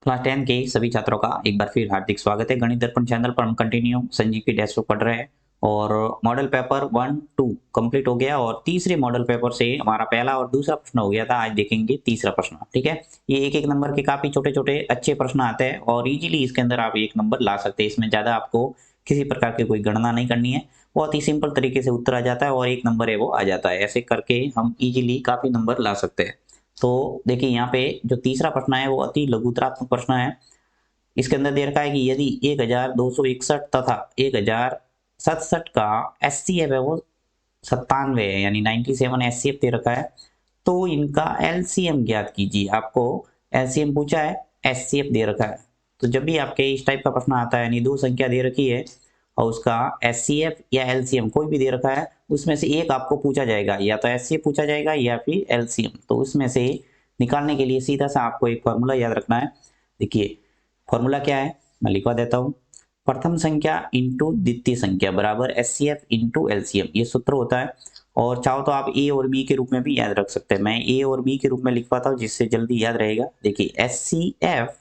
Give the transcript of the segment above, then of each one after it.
Class 10 के सभी छात्रों का एक बार फिर हार्दिक स्वागत है। गणित दर्पण चैनल पर हम कंटिन्यू संजीव की टेस्ट बुक पढ़ रहे हैं और मॉडल पेपर 1 2 कंप्लीट हो गया और तीसरे मॉडल पेपर से हमारा पहला और दूसरा प्रश्न हो गया था। आज देखेंगे तीसरा प्रश्न। ठीक है, ये एक एक नंबर के काफी छोटे छोटे अच्छे प्रश्न आते हैं और इजीली इसके अंदर आप एक नंबर ला सकते हैं। इसमें ज्यादा आपको किसी प्रकार की कोई गणना नहीं करनी है, बहुत ही सिंपल तरीके से उत्तर आ जाता है और एक नंबर है वो आ जाता है। ऐसे करके हम इजीली काफी नंबर ला सकते हैं। तो देखिए यहाँ पे जो तीसरा प्रश्न है वो अति लघुतरात्मक प्रश्न है। इसके अंदर दे रखा है कि यदि 1261 तथा 1067 का एचसीएफ है वो 97 है, यानी 97 एचसीएफ दे रखा है, तो इनका एलसीएम ज्ञात कीजिए। आपको एलसीएम पूछा है, एचसीएफ दे रखा है। तो जब भी आपके इस टाइप का प्रश्न आता है, यानी दो संख्या दे रखी है और उसका एचसीएफ या एलसीएम कोई भी दे रखा है, उसमें से एक आपको पूछा जाएगा, या तो एचसीएफ पूछा जाएगा या फिर एलसीएम। तो उसमें से निकालने के लिए सीधा सा आपको एक फॉर्मूला याद रखना है। देखिए फॉर्मूला क्या है, मैं लिखवा देता हूं। प्रथम संख्या इंटू द्वितीय संख्या बराबर एचसीएफ इंटू एलसीएम, ये सूत्र होता है। और चाहो तो आप ए और बी के रूप में भी याद रख सकते हैं। मैं ए और बी के रूप में लिखवाता हूं जिससे जल्दी याद रहेगा। देखिए एचसीएफ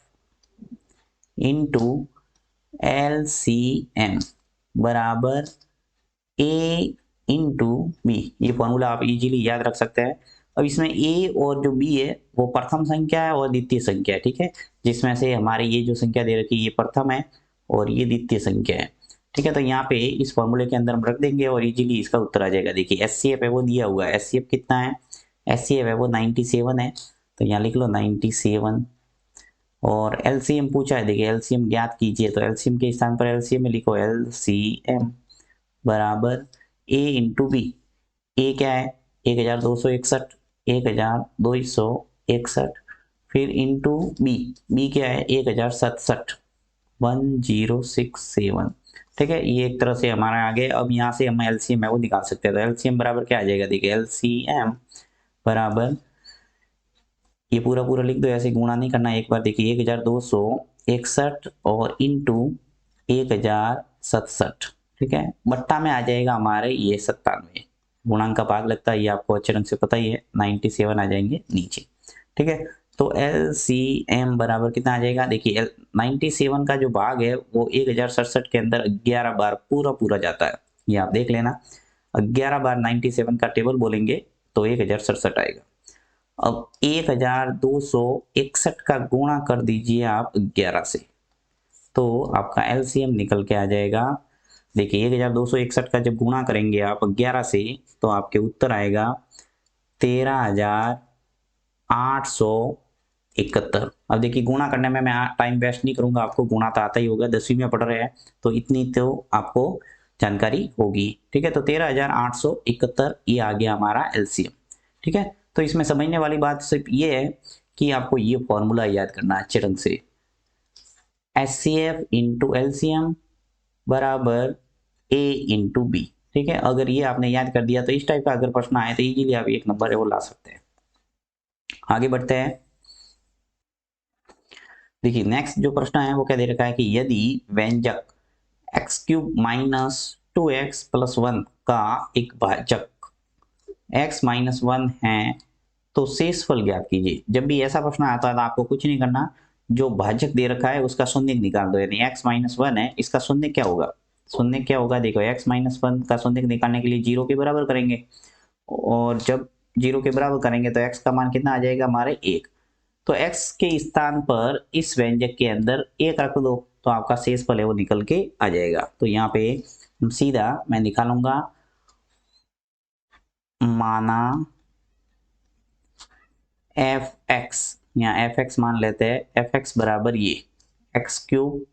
इंटू एलसीएम बराबर ए इंटू बी, ये फॉर्मूला आप इजीली याद रख सकते हैं। अब इसमें ए और जो बी है वो प्रथम संख्या है और द्वितीय संख्या है। ठीक है, जिसमें से हमारी ये जो संख्या दे रखी है ये प्रथम है और ये द्वितीय संख्या है। ठीक है, तो यहाँ पे इस फॉर्मूले के अंदर हम रख देंगे और इजीली इसका उत्तर आ जाएगा। देखिए एचसीएफ है वो दिया हुआ है, एचसीएफ कितना है, एचसीएफ है वो 97 है, तो यहाँ लिख लो 97। और एलसीएम पूछा है, देखिए एलसीएम ज्ञात कीजिए, तो एलसीएम के स्थान पर एलसीएम में लिखो एलसीएम बराबर ए इंटू बी। ए क्या है 1261, 1261, फिर इंटू बी, बी क्या है 1067, 1067। ठीक है, ये एक तरह से हमारा आगे। अब यहाँ से हम एलसीएम है वो निकाल सकते हैं। तो एलसीएम बराबर क्या आ जाएगा, देखिए एलसीएम बराबर, ये पूरा पूरा लिख दो, ऐसे गुणा नहीं करना एक बार। देखिए 1261 और इंटू 1067, ठीक है, बट्टा में आ जाएगा हमारे ये 97, गुणांक का भाग लगता है, ये आपको अच्छे ढंग से पता ही है। 97 आ जाएंगे नीचे। ठीक है, तो एलसीएम बराबर कितना आ जाएगा, देखिए 97 का जो भाग है वो 1067 के अंदर 11 बार पूरा पूरा जाता है। ये आप देख लेना, 11 बार 97 का टेबल बोलेंगे तो 1067 आएगा। अब 1261 का गुणा कर दीजिए आप 11 से, तो आपका एलसीएम निकल के आ जाएगा। देखिए 1261 का जब गुणा करेंगे आप 11 से, तो आपके उत्तर आएगा 13,871। अब देखिए गुणा करने में मैं टाइम वेस्ट नहीं करूंगा, आपको गुणा तो आता ही होगा, 10वीं में पढ़ रहे हैं तो इतनी तो आपको जानकारी होगी। ठीक है, तो 13,871 ये आ गया हमारा एलसीएम। ठीक है, तो इसमें समझने वाली बात सिर्फ ये है कि आपको ये फॉर्मूला याद करना है अच्छे ढंग से। एचसीएफ इंटू एलसीएम बराबर ए इंटू बी। ठीक है, अगर ये आपने याद कर दिया तो इस टाइप का अगर प्रश्न आए तो इजीली आप एक नंबर है वो ला सकते हैं। आगे बढ़ते हैं। देखिए नेक्स्ट जो प्रश्न है वो क्या दे रखा है कि यदि व्यंजक x cube minus 2x plus 1 का एक भाजक x माइनस 1 है तो शेषफल ज्ञात कीजिए। जब भी ऐसा प्रश्न आता है तो आपको कुछ नहीं करना, जो भाजक दे रखा है उसका शून्य निकाल दो। यानी x माइनस 1 है, इसका शून्य क्या होगा, शून्य क्या होगा, देखो x माइनस 1 का शून्य निकालने के लिए 0 के बराबर करेंगे, और जब 0 के बराबर करेंगे तो x का मान कितना आ जाएगा हमारे 1। तो x के स्थान पर इस व्यंजक के अंदर 1 रख दो तो आपका शेषफल है वो निकल के आ जाएगा। तो यहाँ पे सीधा मैं निकालूंगा, माना एफ एक्स, यहाँ एफ एक्स मान लेते हैं, एफ एक्स बराबर ये x cube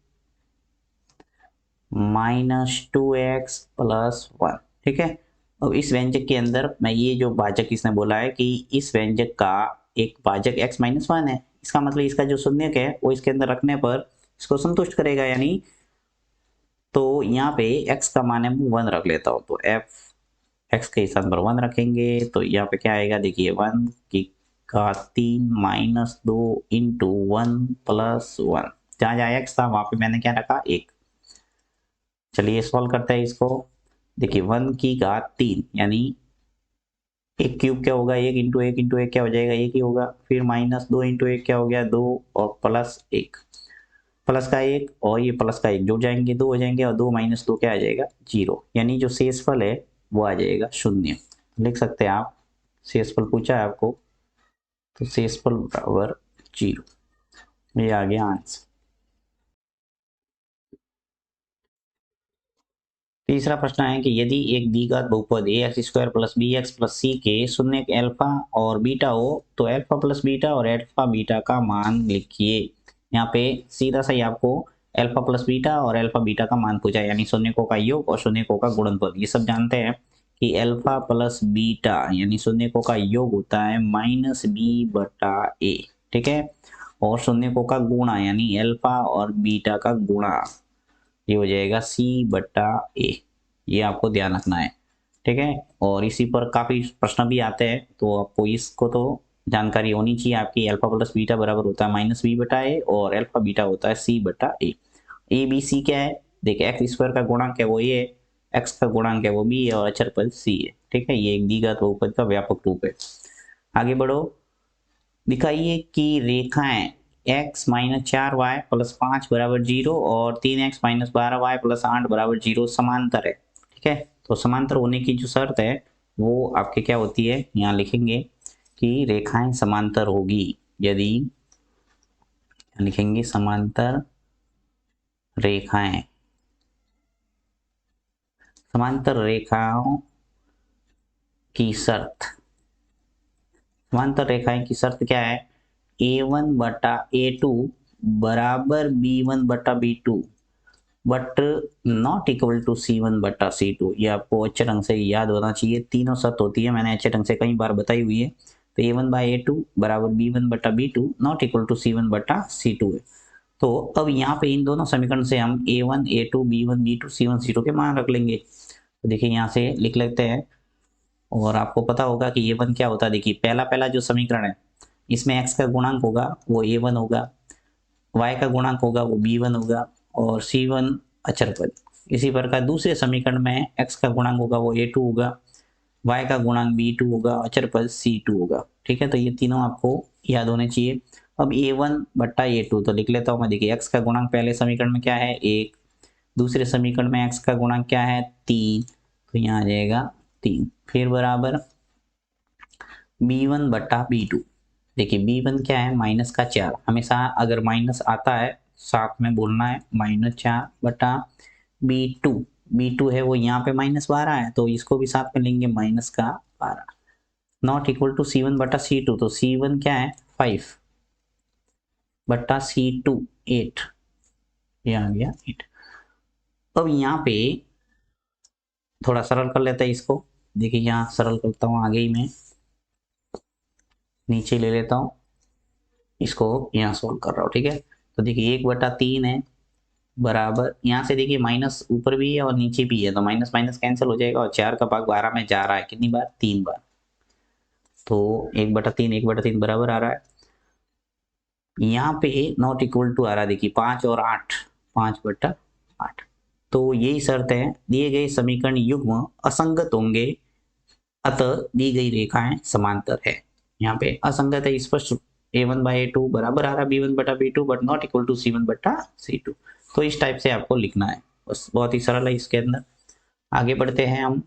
minus 2x plus 1। ठीक है, अब इस व्यंजक के अंदर मैं ये जो भाजक इसने बोला है कि इस व्यंजक का एक भाजक x माइनस 1 है, इसका मतलब इसका जो शून्यक है वो इसके अंदर रखने पर इसको संतुष्ट करेगा। यानी तो यहाँ पे x का मान है 1 रख लेता हूँ, तो एफ एक्स के स्थान पर 1 रखेंगे तो यहाँ पे क्या आएगा, देखिए 1 की का 3 माइनस 2 इंटू 1 प्लस 1, जहाँ जहाँ एक्स था वहां पे मैंने क्या रखा 1। चलिए सॉल्व करते हैं इसको। देखिए 1 की घात 3 यानी एक क्यूब क्या होगा, एक इंटू एक क्या हो जाएगा, एक ही होगा। फिर माइनस दो इंटू एक क्या हो गया, दो, और प्लस एक, प्लस का एक और ये प्लस का एक जुड़ जाएंगे, दो हो जाएंगे, और दो माइनस दो क्या आ जाएगा, जीरो। यानी जो शेषफल है वो आ जाएगा शून्य। लिख सकते हैं आप, शेषफल पूछा है आपको तो शेषफल बराबर जीरो, ये आ गया आंसर। तीसरा प्रश्न है कि यदि एक द्विघात बहुपद a x square plus b x plus c के शून्य अल्फा और बीटा हो तो अल्फा प्लस बीटा और अल्फा बीटा का मान लिखिए। यहाँ पे सीधा सही आपको अल्फा प्लस बीटा और अल्फा बीटा का मान पूछा है, यानी शून्यकों का योग और शून्यकों का गुणनफल। ये सब जानते हैं कि अल्फा प्लस बीटा यानी शून्यकों का योग होता है माइनस बी बटा ए, ठीक है। और शून्यकों का गुणा यानी अल्फा और बीटा का गुणा ये हो जाएगा सी बटा ए। ये आपको ध्यान रखना है, ठीक है। और इसी पर काफी प्रश्न भी आते हैं, तो आपको इसको तो जानकारी होनी चाहिए आपकी। अल्फा प्लस बीटा बराबर होता है माइनस बी बटा ए और अल्फा बीटा होता है सी बटा ए। ए बी सी क्या है, देखिए एक्स स्क्वायर का गुणांक है वो ए है, एक्स का गुणांक है वो बी है और अचर पद सी है, ठीक है। ये एक द्विघात बहुपद का व्यापक रूप है। आगे बढ़ो, दिखाइए कि रेखाएं x माइनस 4y प्लस 5 बराबर 0 और 3x माइनस 12y प्लस 8 बराबर 0 समांतर है, ठीक है। तो समांतर होने की जो शर्त है वो आपके क्या होती है, यहाँ लिखेंगे कि रेखाएं समांतर होगी। यदि लिखेंगे समांतर रेखाएं, समांतर रेखाओं की शर्त, समांतर रेखाएं की शर्त क्या है, a1 बटा a2 बराबर b1 बटा b2 but not equal to c1 बटा c2। ये आपको अच्छे ढंग से याद होना चाहिए, तीनों शर्त होती है, मैंने अच्छे ढंग से कई बार बताई हुई है। तो a1 बाई a2 बराबर b1 बटा b2 not equal to c1 बटा c2 है। तो अब यहाँ पे इन दोनों समीकरण से हम a1 a2 b1 b2 c1 c2 के मान रख लेंगे। तो देखिए यहाँ से लिख लेते हैं, और आपको पता होगा कि a1 क्या होता है। देखिए पहला पहला जो समीकरण है इसमें x का गुणांक होगा वो a1 होगा, y का गुणांक होगा वो b1 होगा और c1 अचर पद। इसी प्रकार दूसरे समीकरण में x का गुणांक होगा वो a2 होगा, y का गुणांक b2 होगा, अचर पद c2 होगा, ठीक है। तो ये तीनों आपको याद होने चाहिए। अब a1 बट्टा a2 तो लिख लेता हूँ मैं। देखिए x का गुणांक पहले समीकरण में क्या है, 1, दूसरे समीकरण में x का गुणांक क्या है, 3, तो यहाँ आ जाएगा 3। फिर बराबर b1 बट्टा b2, देखिए b1 क्या है, माइनस का 4, हमेशा अगर माइनस आता है साथ में बोलना है, माइनस 4 बटा b2, b2 है वो यहाँ पे माइनस 12 है तो इसको भी साथ में लेंगे माइनस का 12, नॉट इक्वल टू c1 बटा c2, तो c1 क्या है 5 बटा c2 8, ये आ गया 8। अब यहाँ पे थोड़ा सरल कर लेते हैं इसको। देखिए यहाँ सरल करता हूँ, आगे ही मैं नीचे ले लेता हूँ, इसको यहाँ सोल्व कर रहा हूँ, ठीक है। तो देखिए 1/3 है बराबर, यहाँ से देखिए माइनस ऊपर भी है और नीचे भी है तो माइनस माइनस कैंसिल हो जाएगा, और 4 का भाग 12 में जा रहा है कितनी बार, 3 बार। तो 1/3 बराबर आ रहा है। यहाँ पे नॉट इक्वल टू आ रहा है, देखिए 5 और 8, 5/8। तो यही शर्त है, दिए गए समीकरण युग्म असंगत होंगे अतः दी गई रेखाएं समांतर है। यहाँ पे असंगत है स्पष्ट, a1 बाई a2 बराबर आ रहा है b1 बटा b2 but not equal to c1 बटा c2। तो इस टाइप से आपको लिखना है, बस बहुत ही सरल है इसके अंदर। आगे बढ़ते हैं हम,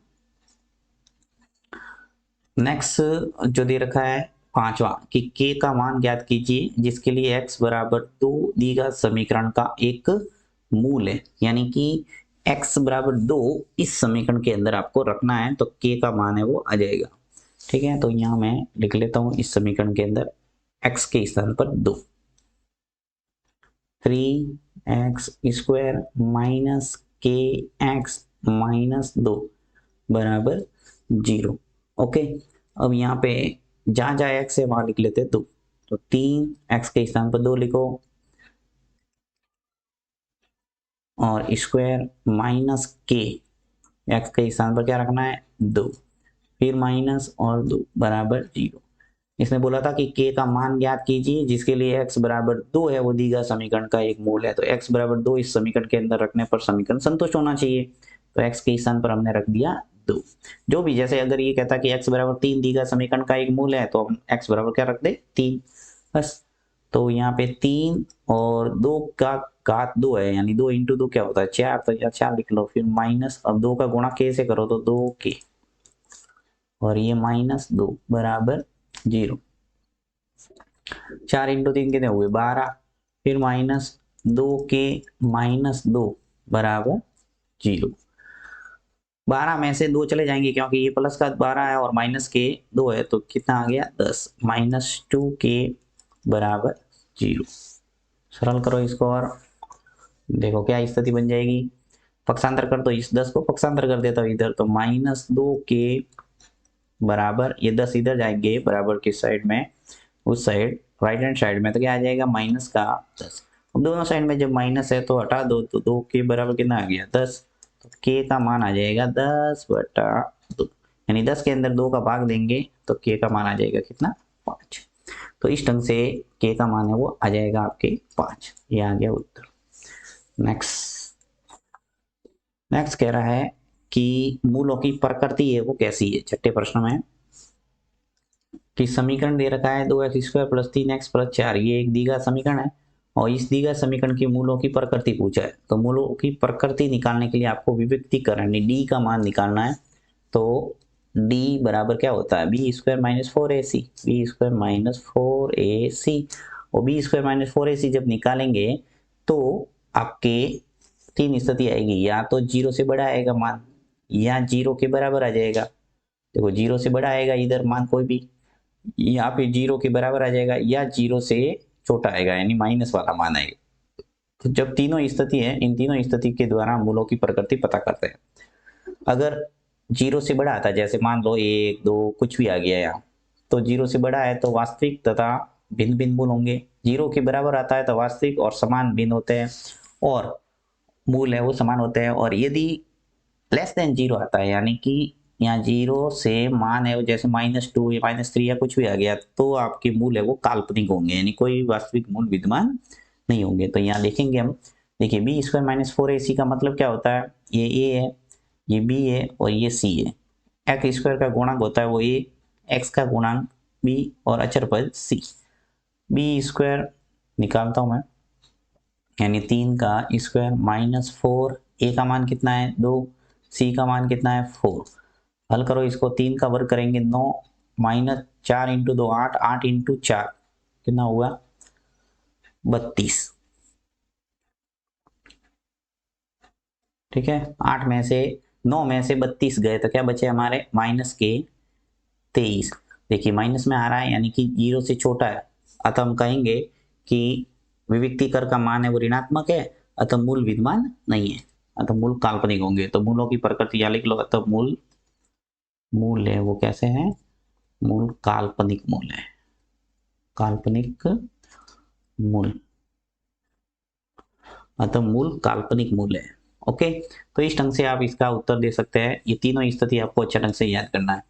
नेक्स्ट जो दे रखा है पांचवा कि k का मान ज्ञात कीजिए जिसके लिए x बराबर 2 दी गई समीकरण का एक मूल है, यानी कि x बराबर 2 इस समीकरण के अंदर आपको रखना है तो k का मान है वो आ जाएगा, ठीक है। तो यहाँ मैं लिख लेता हूँ इस समीकरण के अंदर x के स्थान पर 2, 3x स्क्वायर माइनस के एक्स माइनस 2 बराबर 0। ओके, अब यहाँ पे जहां जहां x है वहां लिख लेते हैं 2, तो 3x के स्थान पर 2 लिखो और स्क्वायर माइनस के एक्स के स्थान पर क्या रखना है 2, फिर माइनस और 2 बराबर 0। इसने बोला था कि k का मान ज्ञात कीजिए जिसके लिए x बराबर 2 है वो दी गई समीकरण का एक मूल है। तो x बराबर 2 इस समीकरण के अंदर रखने पर समीकरण संतुष्ट होना चाहिए, तो x के स्थान पर हमने रख दिया 2। जो भी, जैसे अगर ये कहता कि x बराबर 3 दी गया समीकरण का एक मूल है, तो हम x बराबर क्या रख दे 3 बस। तो यहाँ पे 3 और 2 का घात 2 है, यानी 2 इंटू 2 क्या होता है 4, तो या 4 लिख लो। फिर माइनस, अब 2 का गुणा k से करो तो 2k, और ये -2 बराबर 0। 4 इंटू 3 कितने हुए 12, फिर -2k -2 बराबर 0। 12 में से 2 चले जाएंगे क्योंकि ये प्लस का 12 है और माइनस के 2 है, तो कितना आ गया 10, -2k बराबर 0। सरल करो इसको और देखो क्या स्थिति बन जाएगी। पक्षांतर कर, तो इस 10 को पक्षांतर कर देता हूँ इधर, तो -2k बराबर, ये 10 इधर जाएंगे बराबर किस साइड में, उस साइड राइट हैंड साइड में, तो क्या आ जाएगा माइनस का 10। अब दोनों साइड में जब माइनस है तो हटा दो, तो 2k बराबर कितना आ गया 10, तो k का मान आ जाएगा 10/2, यानी 10 के अंदर 2 का भाग देंगे तो k का मान आ जाएगा कितना 5। तो इस ढंग से k का मान है वो आ जाएगा आपके 5। ये आ गया उत्तर। नेक्स्ट कह रहा है कि मूलों की प्रकृति है वो कैसी है। छठे प्रश्न में कि समीकरण दे रखा है 2x² + 3x + 4, ये एक दी गया समीकरण है और इस दी गए समीकरण की मूलों की प्रकृति पूछा है। तो मूलों की प्रकृति निकालने के लिए आपको विविक्तीकरण d का मान निकालना है। तो d बराबर क्या होता है b² - 4ac, b² - 4ac, और b² - 4ac जब निकालेंगे तो आपके तीन स्थिति आएगी, या तो 0 से बड़ा आएगा मान, या 0 के बराबर आ जाएगा। देखो 0 से बड़ा आएगा इधर मान कोई भी, यहाँ पे 0 के बराबर आ जाएगा, या 0 से छोटा आएगा यानी माइनस वाला मान आएगा। तो जब तीनों स्थिति है, इन तीनों स्थिति के द्वारा मूलों की प्रकृति पता करते हैं। अगर 0 से बड़ा आता है, जैसे मान लो 1 2 कुछ भी आ गया यहाँ, तो 0 से बड़ा है तो वास्तविक तथा भिन्न भिन्न मूल होंगे। 0 के बराबर आता है तो वास्तविक और समान भिन्न होते हैं, और मूल है वो समान होते हैं। और यदि लेस देन 0 आता है, यानी कि यहाँ 0 से मान है जैसे -2 या -3 या कुछ भी आ गया, तो आपके मूल है वो काल्पनिक होंगे, यानी कोई वास्तविक मूल विद्यमान नहीं होंगे। तो यहाँ देखेंगे हम, देखिए b² - 4ac का मतलब क्या होता है, ये a है, ये b है और ये c है। x² का गुणांक होता है वो a, x का गुणांक b और अचर पद c। b² निकालता हूं मैं, यानी 3 का स्क्वायर -4, a का मान कितना है 2, c का मान कितना है 4। हल करो इसको, 3 का वर्ग करेंगे 9, -4 इंटू 2 8, 8 इंटू 4 कितना हुआ 32। ठीक है, 8 में से 9 में से 32 गए तो क्या बचे हमारे -23। देखिए माइनस में आ रहा है यानी कि 0 से छोटा है, अतः हम कहेंगे कि विविक्ती कर का मान है वो ऋणात्मक है, अतः मूल विद्यमान नहीं है, अतः मूल काल्पनिक होंगे। तो मूलों की प्रकृति या लिख लो, अतः मूल है वो कैसे है, मूल काल्पनिक मूल है, काल्पनिक मूल, अतः मूल काल्पनिक मूल है। ओके, तो इस ढंग से आप इसका उत्तर दे सकते हैं। ये तीनों स्थिति आपको अच्छे ढंग से याद करना है।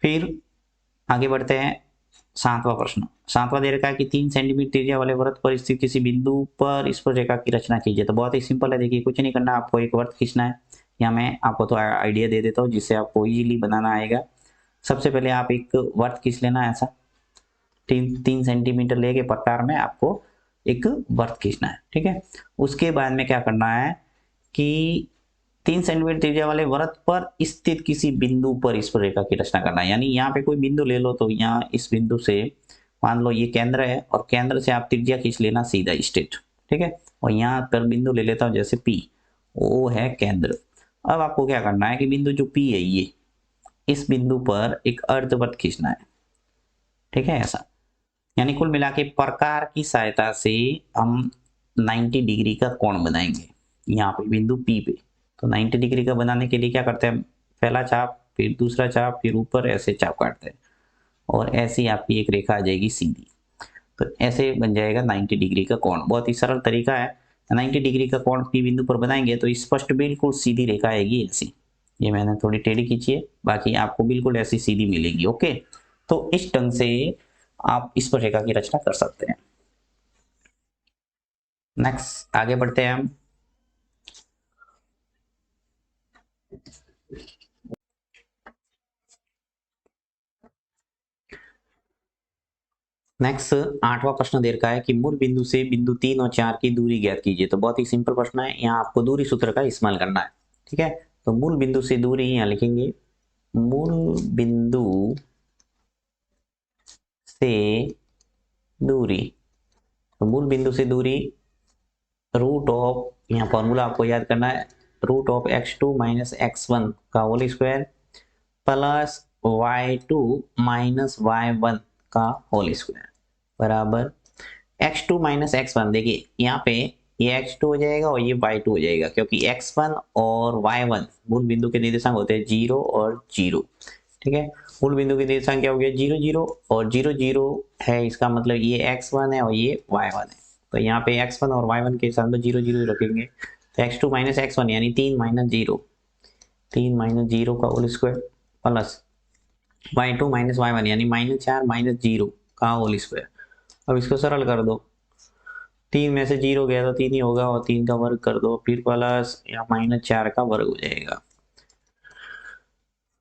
फिर आगे बढ़ते हैं, सातवां प्रश्न। सातवां दे रखा है कि 3 सेंटीमीटर त्रिज्या वाले वृत्त पर स्थित किसी बिंदु पर स्पर्शरेखा की रचना कीजिए। तो बहुत ही सिंपल है, देखिए कुछ नहीं करना, आपको एक वृत्त खींचना है, या मैं आपको तो आइडिया दे देता हूँ जिससे आपको इजीली बनाना आएगा। सबसे पहले आप एक वृत्त खींच लेना, ऐसा 3 सेंटीमीटर लेके प्रकार में आपको एक वृत्त खींचना है। ठीक है, उसके बाद में क्या करना है कि 3 सेंटीमीटर त्रिज्या वाले वृत्त पर स्थित किसी बिंदु पर स्पर्शरेखा की रचना करना है। यानी यहाँ पे कोई बिंदु ले लो, तो यहाँ इस बिंदु से मान लो ये केंद्र है, और केंद्र से आप त्रिज्या खींच लेना सीधा स्ट्रेट। ठीक है, और यहाँ पर बिंदु ले लेता हूँ जैसे P, वो है केंद्र। अब आपको क्या करना है कि बिंदु जो P है, ये इस बिंदु पर एक अर्धवृत्त खींचना है। ठीक है, ऐसा यानी कुल मिला के प्रकार की सहायता से हम 90 डिग्री का कोण बनाएंगे यहाँ पे बिंदु P पे। तो 90 डिग्री का बनाने के लिए क्या करते हैं, पहला चाप, फिर दूसरा चाप, फिर ऊपर ऐसे चाप काटते हैं, और ऐसे ही आपकी एक रेखा आ जाएगी सीधी। तो ऐसे बन जाएगा 90 डिग्री का कोण। बहुत ही सरल तरीका है। 90 डिग्री का कोण P बिंदु पर बनाएंगे तो स्पष्ट बिल्कुल सीधी रेखा आएगी ऐसी। ये मैंने थोड़ी टेढ़ी खींची है, बाकी आपको बिल्कुल ऐसी सीधी मिलेगी। ओके, तो इस ढंग से आप इस पर रेखा की रचना कर सकते हैं। नेक्स्ट आगे बढ़ते हैं हम। नेक्स्ट 8वां प्रश्न दे रखा है कि मूल बिंदु से बिंदु 3 और 4 की दूरी ज्ञात कीजिए। तो बहुत ही सिंपल प्रश्न है, यहाँ आपको दूरी सूत्र का इस्तेमाल करना है। ठीक है, तो मूल बिंदु से दूरी यहाँ लिखेंगे, मूल बिंदु से दूरी। तो मूल बिंदु से दूरी रूट ऑफ, यहाँ फॉर्मूला आपको याद करना है, root of x2 minus x1 का whole square plus y2 minus y1 का होल स्क्वायर बराबर x2 माइनस x1। देखिए यहाँ पे ये x2 हो जाएगा और ये y2 हो जाएगा, क्योंकि x1 और y1 मूल बिंदु के निर्देशांक होते हैं 0 और 0। ठीक है, मूल बिंदु के निर्देशांक क्या हो गया 0 0 और 0 0 है, इसका मतलब ये x1 है और ये y1 है। तो यहाँ पे x1 और y1 के साथ 0 0 रखेंगे, तो x2 माइनस x1 यानी 3 माइनस 0, 3 माइनस 0 का whole square plus y2 minus y1 यानी माइनस 4 माइनस 0 का होल स्क्वायर। अब इसको सरल कर दो, 3 में से 0 गया तो 3 ही होगा और 3 का वर्ग कर दो, फिर प्लस या माइनस 4 का वर्ग हो जाएगा।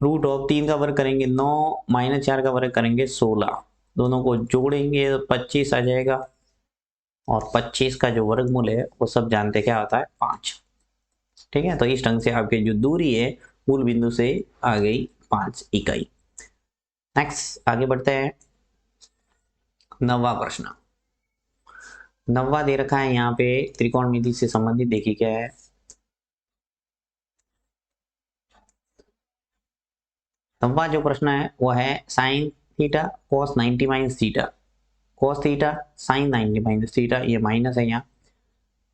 रूट ऑफ 3 का वर्ग करेंगे 9, माइनस 4 का वर्ग करेंगे 16, दोनों को जोड़ेंगे तो 25 आ जाएगा, और 25 का जो वर्गमूल है वो सब जानते क्या होता है 5। ठीक है, तो इस ढंग से आपकी जो दूरी है मूल बिंदु से आ गई 5 इकाई। नेक्स्ट आगे बढ़ते हैं, 9वां प्रश्न। 9वां दे रखा है यहाँ पे त्रिकोणमिति से संबंधित, देखिए क्या है। 9वां जो प्रश्न है वो है sine theta cos 90 minus theta, cos theta sine 90 minus theta, ये माइनस है यहाँ,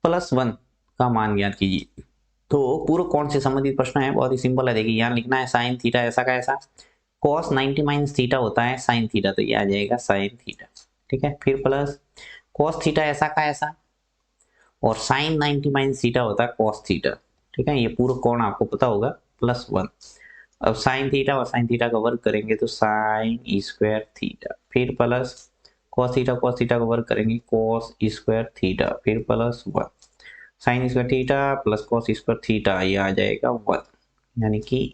+1 का मान ज्ञात कीजिए। तो पूर्व कोण से संबंधित प्रश्न है, बहुत ही सिंपल है। देखिए यहाँ लिखना है साइन थीटा ऐसा का ऐसा, कॉस 90 माइनस थीटा होता है साइन थीटा, तो ये आ जाएगा साइन थीटा। ठीक है, फिर प्लस कॉस थीटा ऐसा का ऐसा, और साइन 90 माइनस थीटा होता है कॉस थीटा। ठीक है, ये पूर्व कोण आपको पता होगा, +1। अब साइन थीटा और साइन थीटा का वर्ग करेंगे तो साइन स्क्वायर थीटा, फिर प्लस कॉस थीटा का वर्ग करेंगे कॉस स्क्वायर थीटा, फिर +1 sine square theta plus cos square theta, ये आ जाएगा 1। यानी कि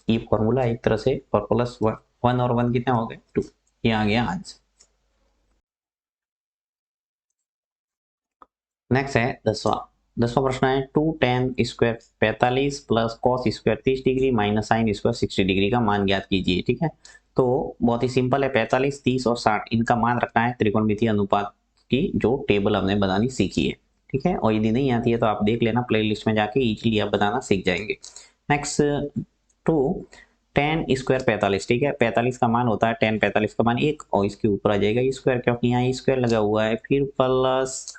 ये फॉर्मूला एक तरह से, और +1, 1 और 1 कितना हो गए 2, ये आ गया आंसर। नेक्स्ट है 10वां प्रश्न है 2 tan square 45 plus cos square 30 degree minus sine square 60 degree का मान ज्ञात कीजिए। ठीक है, तो बहुत ही सिंपल है, 45 30 और 60 इनका मान रखना है त्रिकोणमितीय अनुपात की जो टेबल हमने बनानी सीखी है। ठीक है, और यदि नहीं आती है तो आप देख लेना प्लेलिस्ट में जाके, इजीली आप बनाना सीख जाएंगे। नेक्स्ट 2 tan स्क्वायर 45, ठीक है, 45 का मान होता है tan 45 का मान 1 और इसके ऊपर आ जाएगा स्क्वायर, क्योंकि यहाँ स्क्वायर लगा हुआ है, फिर प्लस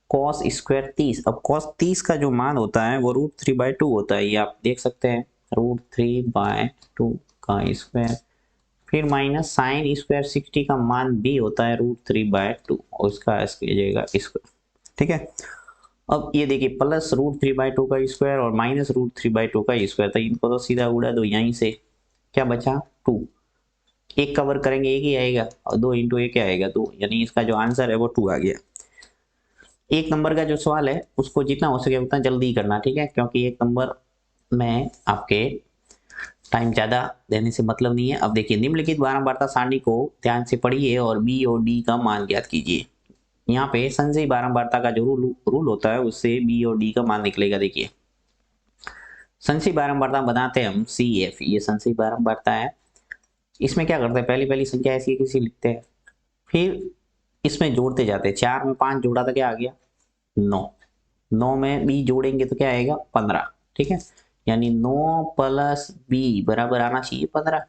कॉस स्क्वायर 30। अब कॉस 30 का जो मान होता है वो √3/2 होता है, ये आप देख सकते हैं, √3/2 का स्क्वायर, फिर माइनस साइन स्क्वायर 60 का मान भी होता है √3/2 और इसका जाएगा स्क्वायर। ठीक है, अब ये देखिए प्लस √3/2 का स्क्वायर और माइनस √3/2 का स्क्वायर, तो इनको तो सीधा उड़ा दो, यहीं से क्या बचा 2, एक कवर करेंगे एक ही आएगा और 2 इंटू एक आएगा 2, यानी इसका जो आंसर है वो 2 आ गया। एक नंबर का जो सवाल है उसको जितना हो सके उतना जल्दी करना, ठीक है, क्योंकि एक नंबर में आपके टाइम ज्यादा देने से मतलब नहीं है। अब देखिए निम्नलिखित बारंबारता सारणी को ध्यान से पढ़िए और बी और डी का मान ज्ञात कीजिए। यहाँ पे संचयी बारंबारता का जो रूल होता है उससे बी और डी का मान निकलेगा। देखिए संचयी बारंबारता बनाते हैं हम CF, ये संचयी बारंबारता है। इसमें क्या करते हैं, पहली पहली संख्या ऐसी किसी लिखते हैं, फिर इसमें जोड़ते जाते हैं। 4 में 5 जोड़ा तो क्या आ गया 9, 9 में बी जोड़ेंगे तो क्या आएगा 15। ठीक है, यानी 9 प्लस बी बराबर आना चाहिए 15,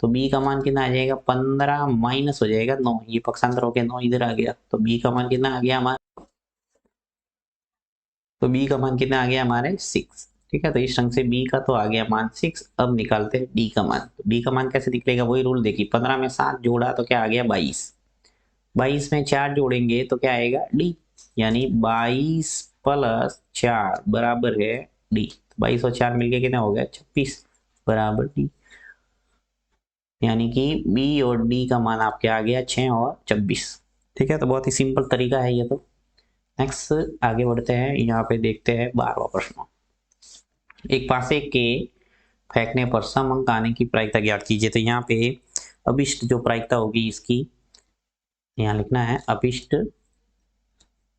तो बी का मान कितना आ जाएगा 15 माइनस हो जाएगा 9, ये पक्षांतर होकर 9 इधर आ गया, तो बी का मान कितना आ गया हमारा, तो बी का मान कितना आ गया हमारे 6। ठीक है, तो इस ढंग से बी का तो आ गया मान 6। अब निकालते हैं डी का मान, तो डी का मान कैसे निकलेगा, वही रूल देखिए, 15 में 7 जोड़ा तो क्या आ गया 22, 22 में 4 जोड़ेंगे तो क्या आएगा डी, यानी 22 प्लस 4 बराबर है डी, 22 और 4 मिलके कितना हो गया 26 बराबर डी, यानी कि बी और डी का मान आपके आ गया 6 और 26। ठीक है, तो बहुत ही सिंपल तरीका है ये तो। नेक्स्ट आगे बढ़ते हैं, यहाँ पे देखते हैं 12वां प्रश्न। एक पासे के फेंकने पर सम अंक आने की प्रायिकता ज्ञात कीजिए। तो यहाँ पे अभिष्ट जो प्रायिकता होगी इसकी, यहाँ लिखना है अभिष्ट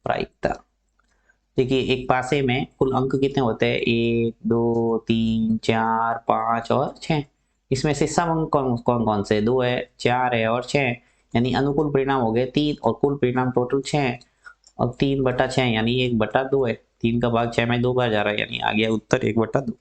प्रायिकता। देखिए एक पासे में कुल अंक कितने होते हैं, 1 2 3 4 5 और 6। इसमें से सब अंक कौन कौन कौन से, 2 है, 4 है और 6, यानी अनुकूल परिणाम हो गए 3 और कुल परिणाम टोटल 6। अब 3/6 यानी 1/2 है, 3 का भाग 6 में 2 बार जा रहा है, यानी आ गया उत्तर 1/2।